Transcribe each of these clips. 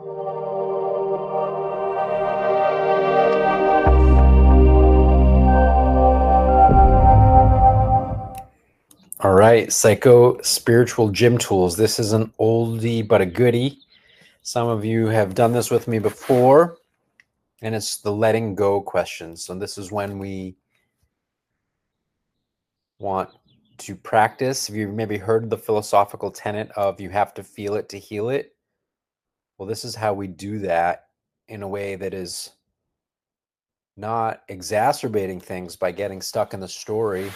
All right, psycho spiritual gym tools. This is an oldie but a goodie. Some of you have done this with me before, and it's the letting go question. So this is when we want to practice. If you've maybe heard the philosophical tenet of you have to feel it to heal it, well, this is how we do that in a way that is not exacerbating things by getting stuck in the story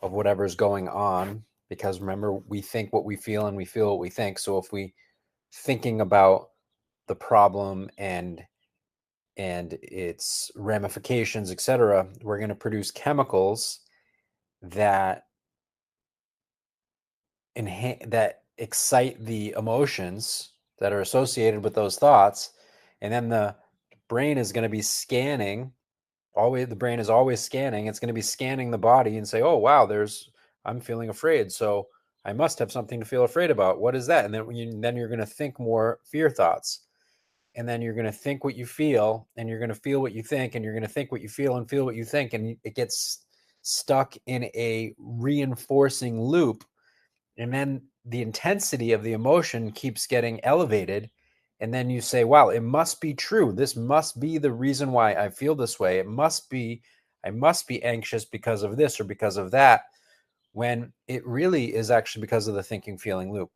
of whatever's going on. Because remember, we think what we feel and we feel what we think. So if we thinking about the problem and its ramifications, etc., we're going to produce chemicals that that excite the emotions that are associated with those thoughts, and then the brain is going to be scanning. Always, the brain is always scanning. It's going to be scanning the body and say, "Oh, wow, I'm feeling afraid, so I must have something to feel afraid about. What is that?" And then you're going to think more fear thoughts. And then you're going to think what you feel, and you're going to feel what you think, and you're going to think what you feel and feel what you think, and it gets stuck in a reinforcing loop. And then the intensity of the emotion keeps getting elevated, and then you say, wow, it must be true. This must be the reason why I feel this way. I must be anxious because of this or because of that, when it really is actually because of the thinking feeling loop.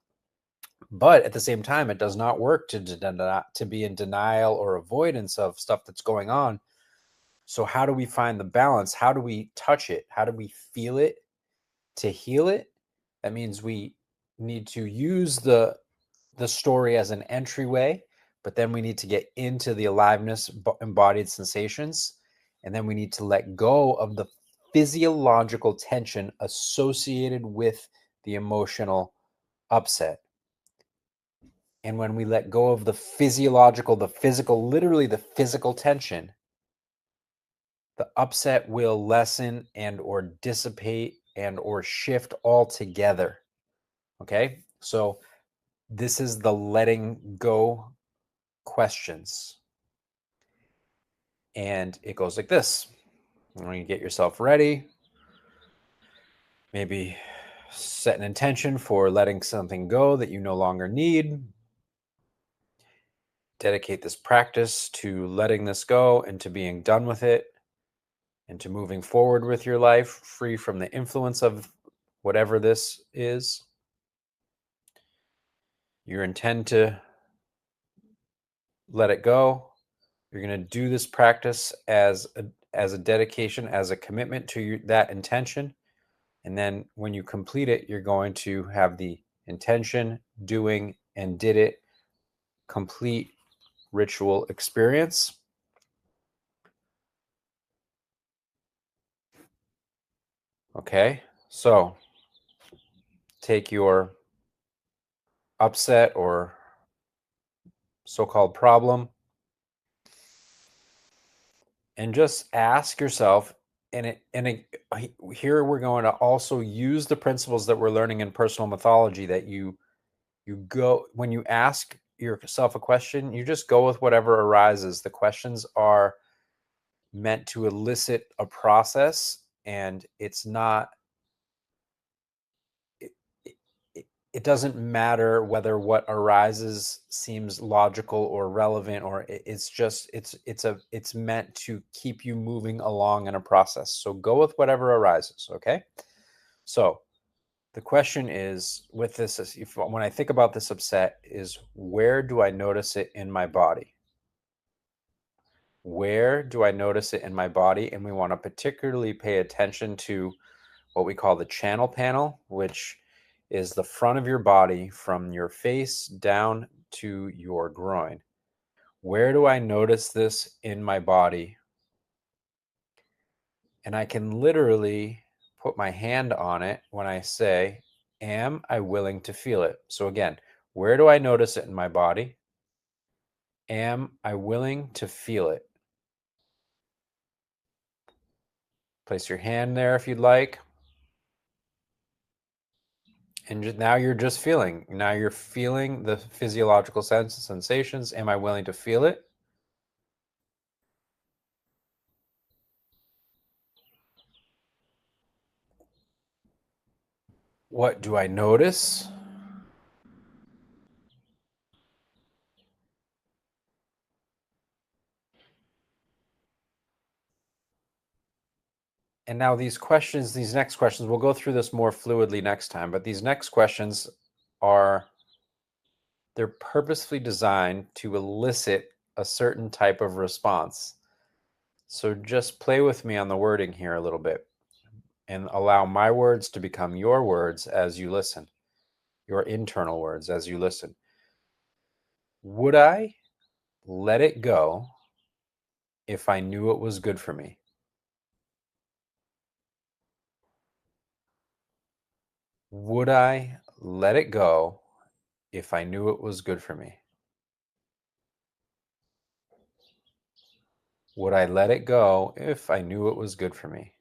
But at the same time, it does not work to be in denial or avoidance of stuff that's going on. So how do we find the balance? How do we touch it? How do we feel it to heal it? That means we need to use the story as an entryway, but then we need to get into the aliveness, embodied sensations, and then we need to let go of the physiological tension associated with the emotional upset. And when we let go of the physiological, the physical, literally the physical tension, the upset will lessen and or dissipate and or shift altogether. Okay? So this is the letting go questions. And it goes like this. When you get yourself ready, maybe set an intention for letting something go that you no longer need. Dedicate this practice to letting this go and to being done with it and to moving forward with your life, free from the influence of whatever this is. You intend to let it go. You're going to do this practice as a dedication, as a commitment to that intention. And then when you complete it, you're going to have the intention, doing, and did it complete ritual experience. Okay, so take your upset or so-called problem and just ask yourself, here we're going to also use the principles that we're learning in personal mythology, that you go, when you ask yourself a question, you just go with whatever arises. The questions are meant to elicit a process, and it's not, it doesn't matter whether what arises seems logical or relevant, or it's meant to keep you moving along in a process. So go with whatever arises. Okay. So the question is, with this, when I think about this upset, is where do I notice it in my body? Where do I notice it in my body? And we want to particularly pay attention to what we call the channel panel, which is the front of your body from your face down to your groin. Where do I notice this in my body? And I can literally put my hand on it when I say, am I willing to feel it? So again, where do I notice it in my body? Am I willing to feel it? Place your hand there if you'd like. And now you're just feeling. Now you're feeling the physiological sensations. Am I willing to feel it? What do I notice? And now these questions, these next questions, we'll go through this more fluidly next time, but these next questions are, they're purposefully designed to elicit a certain type of response. So just play with me on the wording here a little bit and allow my words to become your words as you listen, your internal words as you listen. Would I let it go if I knew it was good for me? Would I let it go if I knew it was good for me? Would I let it go if I knew it was good for me?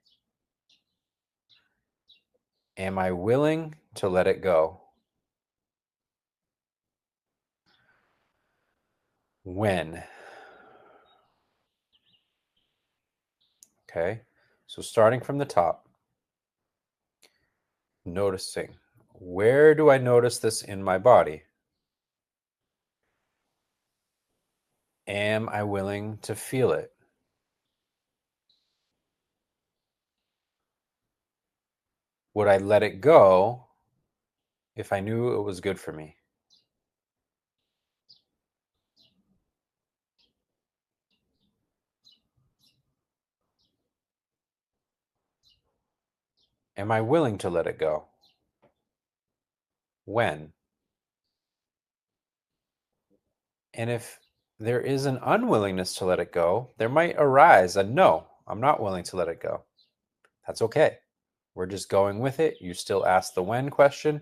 Am I willing to let it go? When? Okay. So starting from the top, noticing. Where do I notice this in my body? Am I willing to feel it? Would I let it go if I knew it was good for me? Am I willing to let it go? When? And if there is an unwillingness to let it go, there might arise a no, I'm not willing to let it go. That's okay. We're just going with it. You still ask the when question.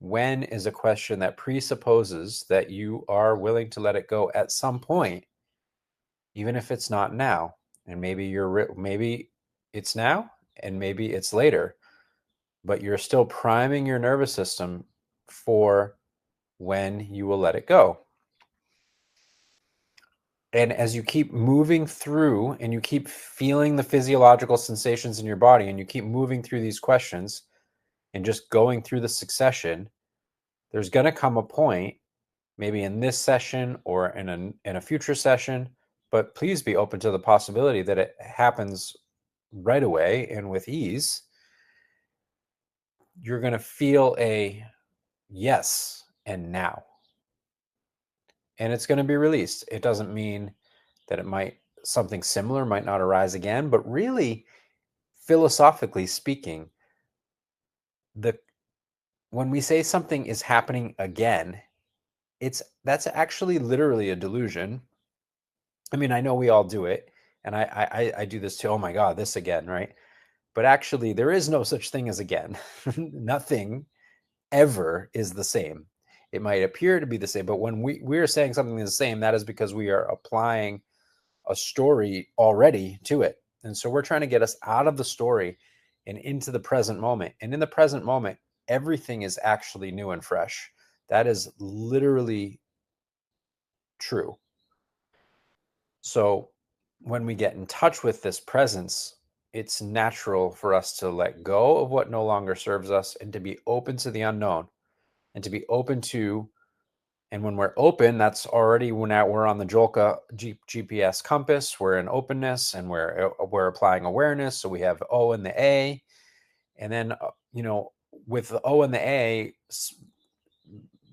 When is a question that presupposes that you are willing to let it go at some point, even if it's not now. And maybe it's now and maybe it's later, but you're still priming your nervous system for when you will let it go. And as you keep moving through and you keep feeling the physiological sensations in your body and you keep moving through these questions and just going through the succession, there's going to come a point, maybe in this session or in a future session, but please be open to the possibility that it happens right away and with ease. You're going to feel a yes and now, and it's going to be released. It doesn't mean that something similar might not arise again, but really, philosophically speaking, the when we say something is happening again, that's actually literally a delusion. I mean, I know we all do it, and I do this too. Oh my God, this again, right? But actually, there is no such thing as again. Nothing ever is the same. It might appear to be the same, but when we're saying something is the same, that is because we are applying a story already to it. And so we're trying to get us out of the story and into the present moment. And in the present moment, everything is actually new and fresh. That is literally true. So when we get in touch with this presence, it's natural for us to let go of what no longer serves us and to be open to the unknown and to be open to. And when we're open, that's already when we're on the Jolka GPS compass. We're in openness and we're applying awareness. So we have O and the A, and then with the O and the A,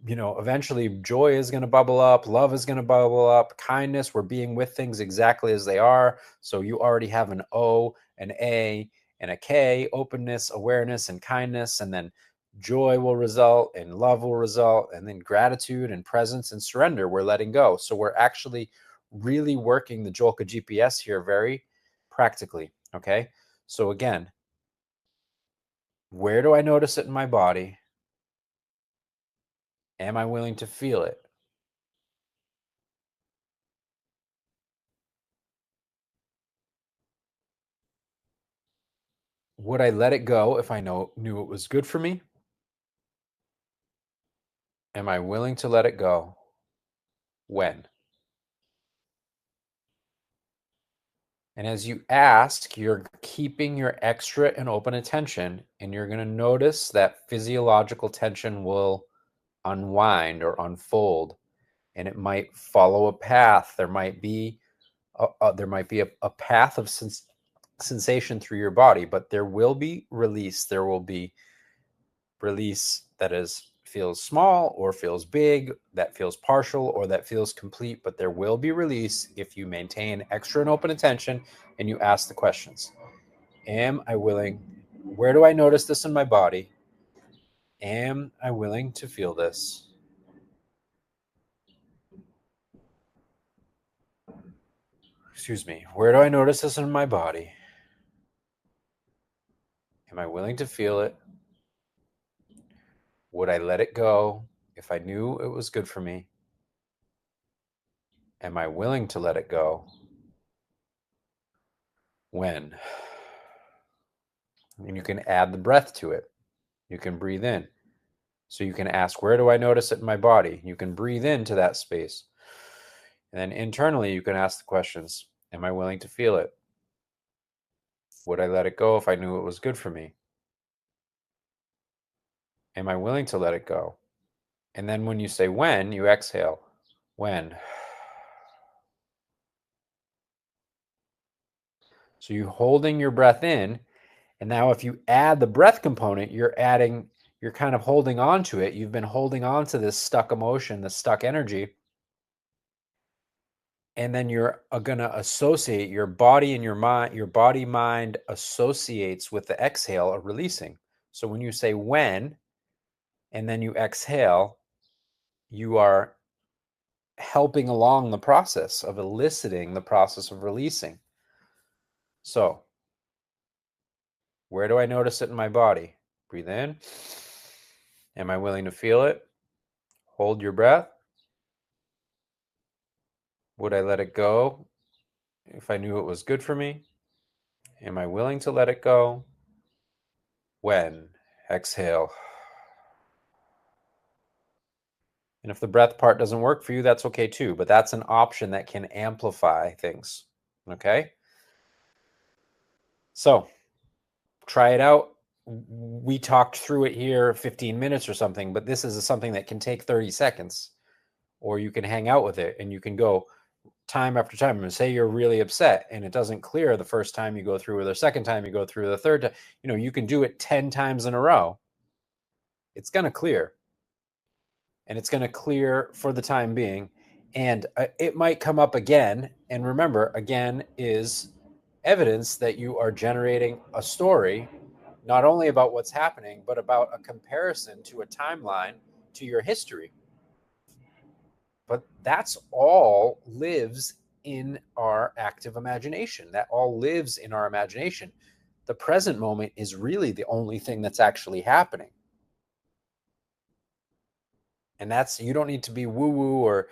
eventually joy is going to bubble up, love is going to bubble up, kindness, we're being with things exactly as they are. So you already have an O, an A, and a K, openness, awareness, and kindness. And then joy will result, and love will result, and then gratitude and presence and surrender, we're letting go. So we're actually really working the Jolka GPS here very practically. Okay. So again, where do I notice it in my body? Am I willing to feel it? Would I let it go if I knew it was good for me? Am I willing to let it go? When? And as you ask, you're keeping your extra and open attention, and you're going to notice that physiological tension will unwind or unfold, and it might follow a path. There might be a path of sensation through your body, but there will be release. There will be release that feels small or feels big, that feels partial or that feels complete, but there will be release if you maintain extra and open attention and you ask the questions. Am I willing? Where do I notice this in my body? Am I willing to feel this? Excuse me. Where do I notice this in my body? Am I willing to feel it? Would I let it go if I knew it was good for me? Am I willing to let it go? When? And you can add the breath to it. You can breathe in. So you can ask, where do I notice it in my body? You can breathe into that space. And then internally, you can ask the questions. Am I willing to feel it? Would I let it go if I knew it was good for me? Am I willing to let it go? And then when you say when, you exhale. When? So you're holding your breath in. And now if you add the breath component, you're kind of holding on to it. You've been holding on to this stuck emotion, this stuck energy. And then you're going to associate your body and your body mind associates with the exhale of releasing. So when you say when, and then you exhale, you are helping along the process of eliciting the process of releasing. So where do I notice it in my body? Breathe in. Am I willing to feel it? Hold your breath. Would I let it go if I knew it was good for me? Am I willing to let it go? When? Exhale. And if the breath part doesn't work for you, that's okay too. But that's an option that can amplify things. Okay? So try it out. We talked through it here 15 minutes or something, but this is something that can take 30 seconds. Or you can hang out with it and you can go time after time and say you're really upset and it doesn't clear the first time you go through or the second time you go through, the third time. You can do it 10 times in a row. It's going to clear. And it's going to clear for the time being. And it might come up again. And remember, again is evidence that you are generating a story, not only about what's happening, but about a comparison to a timeline to your history. But that's all lives in our active imagination. That all lives in our imagination. The present moment is really the only thing that's actually happening. And you don't need to be woo-woo or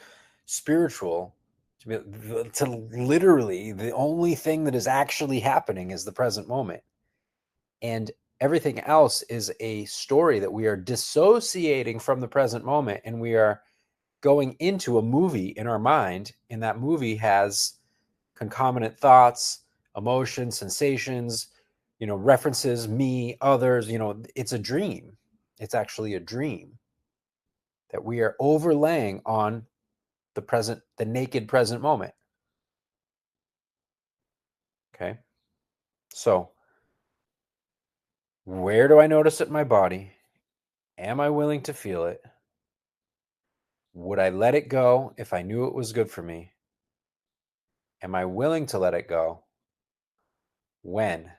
spiritual to literally, the only thing that is actually happening is the present moment. And everything else is a story that we are dissociating from the present moment, and we are going into a movie in our mind, and that movie has concomitant thoughts, emotions, sensations, references, me, others. It's a dream. It's actually a dream that we are overlaying on the naked present moment. Okay. So where do I notice it in my body? Am I willing to feel it? Would I let it go if I knew it was good for me? Am I willing to let it go? When?